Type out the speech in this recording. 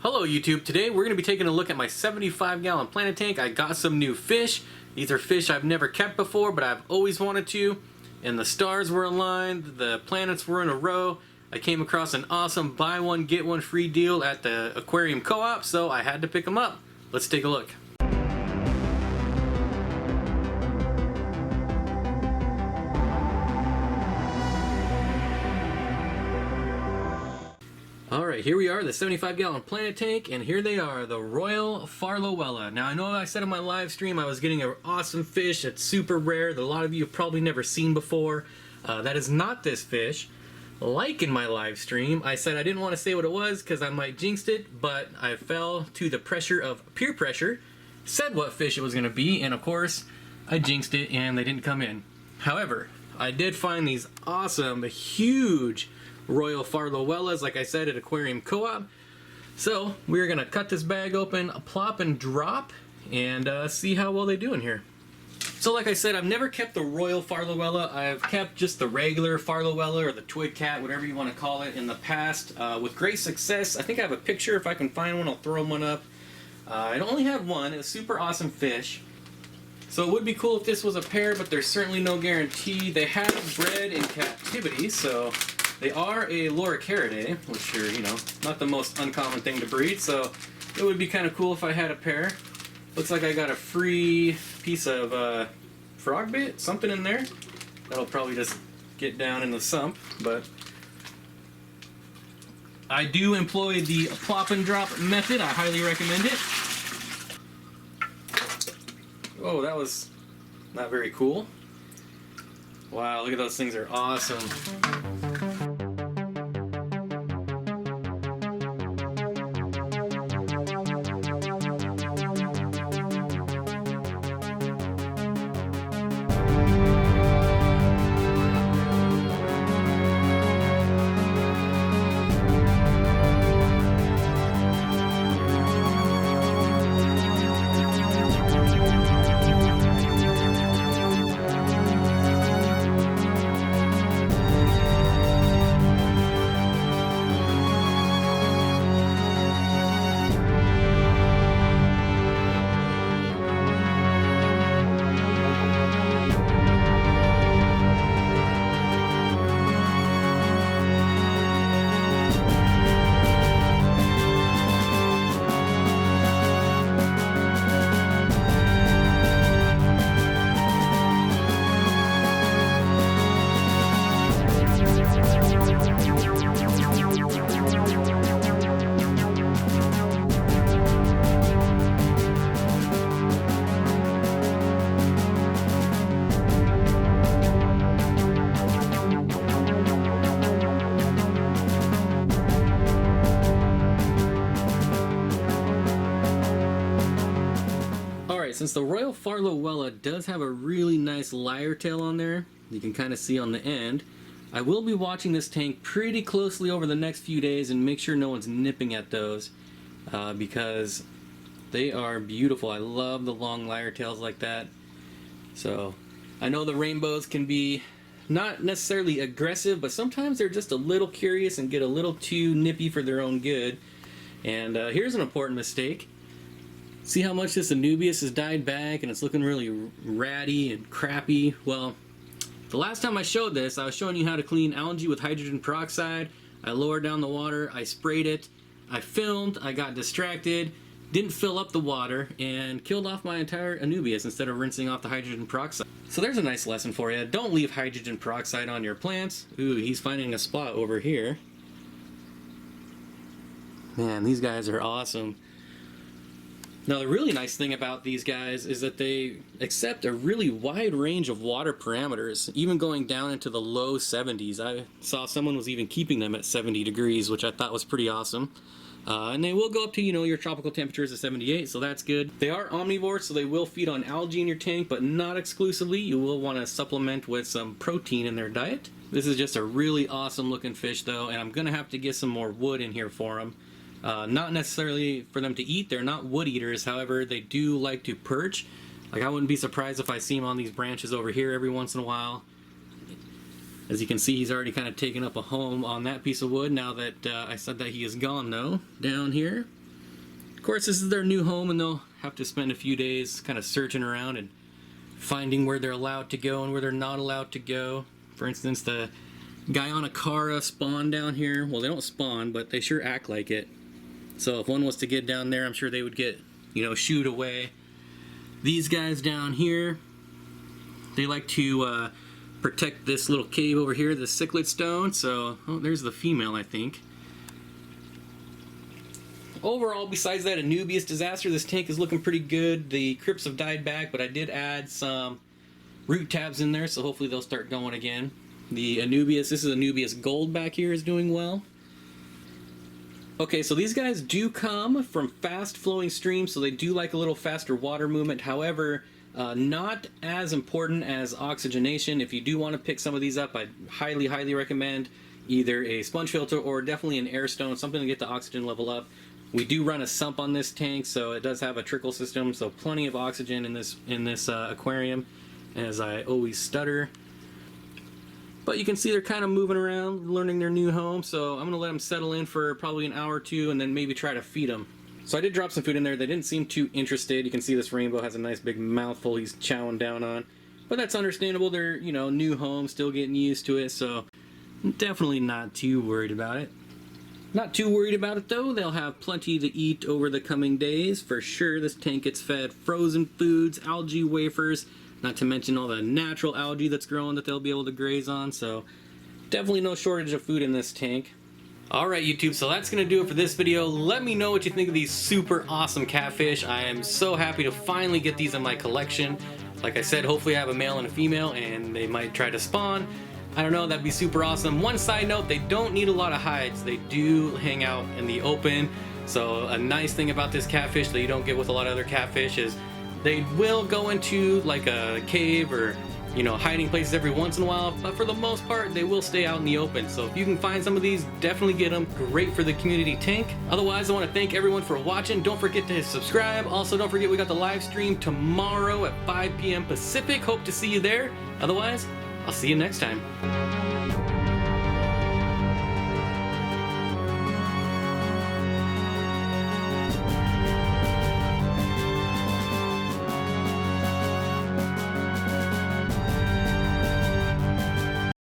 Hello YouTube, today we're going to be taking a look at my 75-gallon planted tank. I got some new fish. These are fish I've never kept before, but I've always wanted to. And the stars were aligned, the planets were in a row. I came across an awesome buy one get one free deal at the aquarium co-op, so I had to pick them up. Let's take a look. Alright, here we are, the 75-gallon planted tank, and here they are, the Royal Farlowella. Now, I know I said in my live stream I was getting an awesome fish that's super rare that a lot of you have probably never seen before. That is not this fish. Like in my live stream, I said I didn't want to say what it was because I might jinx it, but I fell to the pressure of peer pressure, said what fish it was going to be, and of course, I jinxed it and they didn't come in. However, I did find these awesome, huge Royal Farlowellas, like I said, at Aquarium Co-op. So we're gonna cut this bag open, plop and drop, and see how well they do in here. So like I said, I've never kept the Royal Farlowella. I've kept just the regular Farlowella or the twig cat, whatever you want to call it, in the past with great success. I think I have a picture. If I can find one, I'll throw one up. I only had one. It's a super awesome fish. So it would be cool if this was a pair, but there's certainly no guarantee. They have bred in captivity, so they are a Loricaridae, which are, you know, not the most uncommon thing to breed, so it would be kind of cool if I had a pair. Looks like I got a free piece of frog bait, something in there. That'll probably just get down in the sump, but I do employ the plop and drop method. I highly recommend it. Oh, that was not very cool. Wow, look at those things, are awesome. Since the Royal Farlowella does have a really nice lyre tail on there, you can kind of see on the end, I will be watching this tank pretty closely over the next few days and make sure no one's nipping at those because they are beautiful. I love the long lyre tails like that. So I know the rainbows can be not necessarily aggressive, but sometimes they're just a little curious and get a little too nippy for their own good. And here's an important mistake. See how much this Anubius has died back and it's looking really ratty and crappy? Well, the last time I showed this, I was showing you how to clean algae with hydrogen peroxide. I lowered down the water, I sprayed it, I filmed, I got distracted, didn't fill up the water, and killed off my entire Anubius instead of rinsing off the hydrogen peroxide. So there's a nice lesson for you. Don't leave hydrogen peroxide on your plants. Ooh, he's finding a spot over here. Man, these guys are awesome. Now the really nice thing about these guys is that they accept a really wide range of water parameters, even going down into the low 70s. I saw someone was even keeping them at 70 degrees, which I thought was pretty awesome. And they will go up to, you know, your tropical temperatures of 78, so that's good. They are omnivores, so they will feed on algae in your tank, but not exclusively. You will want to supplement with some protein in their diet. This is just a really awesome looking fish though, and I'm going to have to get some more wood in here for them. Not necessarily for them to eat. They're not wood eaters. However, they do like to perch. Like, I wouldn't be surprised if I see him on these branches over here every once in a while. As you can see, he's already kind of taken up a home on that piece of wood now that I said that he is gone, though. Down here, course, this is their new home, and they'll have to spend a few days kind of searching around and finding where they're allowed to go and where they're not allowed to go. For instance, the Guyanacara spawn down here. Well, they don't spawn, but they sure act like it. So if one was to get down there, I'm sure they would get, shooed away. These guys down here, they like to protect this little cave over here, the cichlid stone. So, there's the female, I think. Overall, besides that Anubius disaster, this tank is looking pretty good. The crypts have died back, but I did add some root tabs in there, so hopefully they'll start going again. The Anubius, this is Anubius Gold back here, is doing well. Okay, so these guys do come from fast flowing streams, so they do like a little faster water movement. However, not as important as oxygenation. If you do want to pick some of these up, I highly, highly recommend either a sponge filter or definitely an air stone, something to get the oxygen level up. We do run a sump on this tank, so it does have a trickle system, so plenty of oxygen in this aquarium, as I always stutter. But you can see they're kind of moving around, learning their new home, so I'm going to let them settle in for probably an hour or two and then maybe try to feed them. So I did drop some food in there. They didn't seem too interested. You can see this rainbow has a nice big mouthful he's chowing down on. But that's understandable. They're, new home, still getting used to it, so definitely not too worried about it. Not too worried about it though. They'll have plenty to eat over the coming days. For sure, this tank gets fed frozen foods, algae wafers, not to mention all the natural algae that's growing that they'll be able to graze on. So definitely no shortage of food in this tank. Alright YouTube, so that's going to do it for this video. Let me know what you think of these super awesome catfish. I am so happy to finally get these in my collection. Like I said, hopefully I have a male and a female and they might try to spawn. I don't know, that'd be super awesome. One side note, they don't need a lot of hides. They do hang out in the open. So a nice thing about this catfish that you don't get with a lot of other catfish is they will go into like a cave or hiding places every once in a while, but for the most part they will stay out in the open. So if you can find some of these, definitely get them. Great for the community tank. Otherwise, I want to thank everyone for watching. Don't forget to subscribe. Also, don't forget we got the live stream tomorrow at 5 p.m. Pacific. Hope to see you there. Otherwise, I'll see you next time.